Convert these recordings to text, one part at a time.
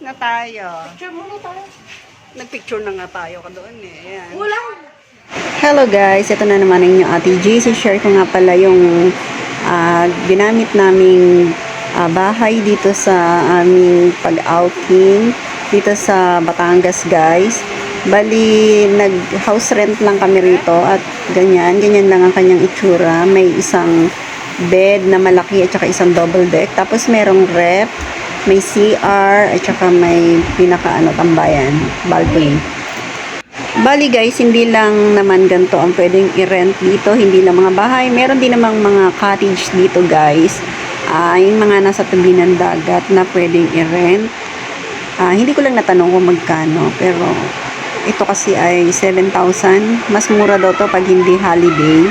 na tayo. Picture muna tayo. Nagpicture na nga tayo ka doon eh. Ayan. Wala. Hello guys, ito na naman ang inyong Ate G. Share ko nga pala yung ginamit naming bahay dito sa aming pag-outing dito sa Batangas guys. Bali, nag-house rent lang kami rito at ganyan lang ang kanyang itsura. May isang bed na malaki at saka isang double deck. Tapos merong ref, may CR at saka may tambayan, balcony. Bali guys, hindi lang naman ganito ang pwedeng i-rent dito, hindi lang mga bahay, meron din namang mga cottage dito guys. Yung mga nasa tabi ng dagat na pwedeng i-rent. Hindi ko lang natanong kung magkano, pero ito kasi ay 7,000. Mas mura daw to pag hindi holiday.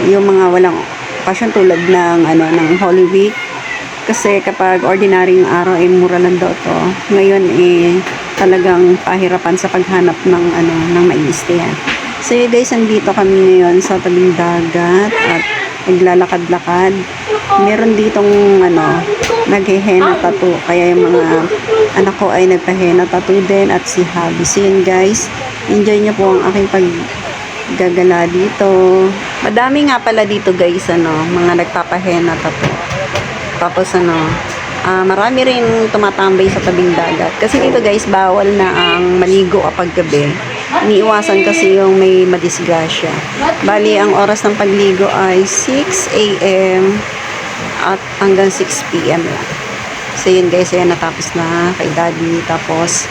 Yung mga walang okasyon tulad ng ng Holy Week. Kasi kapag ordinaryong araw ay mura lang daw to. Ngayon talagang pahirapan sa paghanap ng ng mai-stayan. So guys, andito kami ngayon sa tabing dagat at naglalakad-lakad. Meron ditong naghe-henna tattoo. Kaya yung mga anak ko ay nagpa-henna tattoo din at si hubby. So yun guys, enjoy nyo po ang aking paggagala dito. Madami nga pala dito guys, mga nagpapa-henna tattoo. Tapos marami rin tumatambay sa tabing dagat. Kasi dito guys, bawal na ang maligo kapag gabi. Iniiwasan kasi yung may madisgrasya. Bali, ang oras ng pagligo ay 6 a.m. at hanggang 6 p.m. lang. So yun guys, ayan, natapos na kay Daddy. Tapos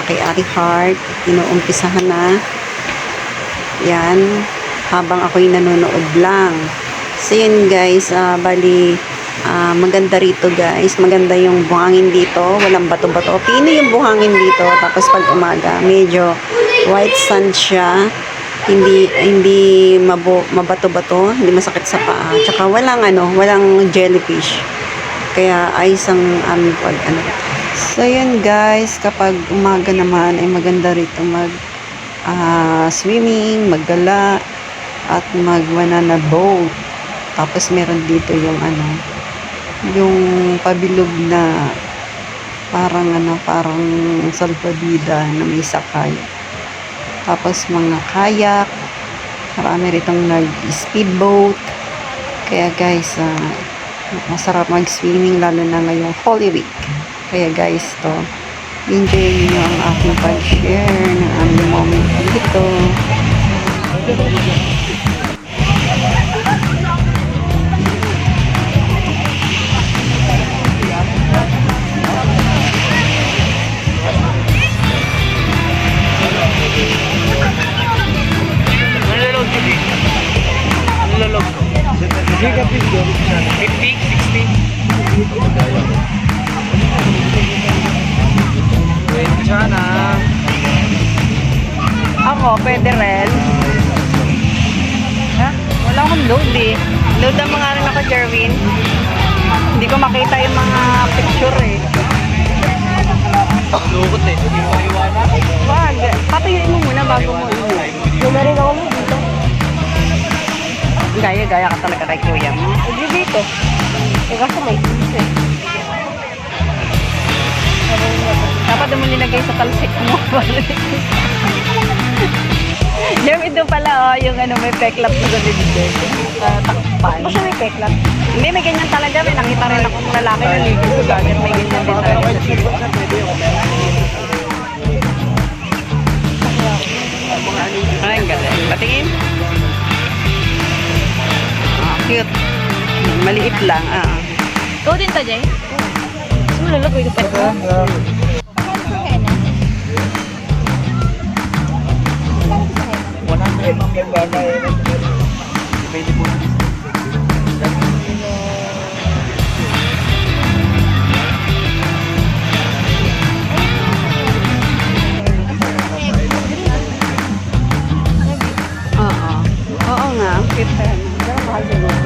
kay Ate Heart, inuumpisahan na. Yan, habang ako'y nanonood lang. So yun guys, bali, maganda rito guys, maganda yung buhangin dito, walang bato-bato, pino yung buhangin dito. Tapos pag umaga medyo white sand siya, hindi mabato-bato, hindi masakit sa paa, tsaka walang jellyfish, kaya ayos ang aming so yun guys, kapag umaga naman ay maganda rito mag swimming, maggala at mag-banana boat. Tapos meron dito yung yung pabilog na parang salvavida na may sakay. Tapos mga kayak, marami ritong nag-speedboat. Kaya guys, masarap mag-swimming lalo na ngayong Holy Week. Kaya guys, enjoy niyo ang aking pag-share ng aming moment dito. Ako, pwede rin. Ha? Wala akong load eh. Load ang mga ako, Jerwin. Hindi ko makita yung mga picture eh. Lukot eh. Wag. Patuyuin mo muna bago mo. Wala rin ako dito. Gaya-gaya ka talaga kay kuya mo. Hindi dito. Kaso may dito eh. Dapat mo nilagay sa talsik mo. Jeremy, ito pala yung may peklat mo sa bibig. Takpan. Ano siya may peklat? Hindi, may ganyan talaga. May nakita rin akong lalaki na ligo sa dagat. May ganyan din talaga sa bibig. Ay, ang galing. Patingin. Cute. Maliit lang. Ikaw din ta, Jay? Sino lalagay ko pet ko? Oo nga. Cute. Pero mahal din.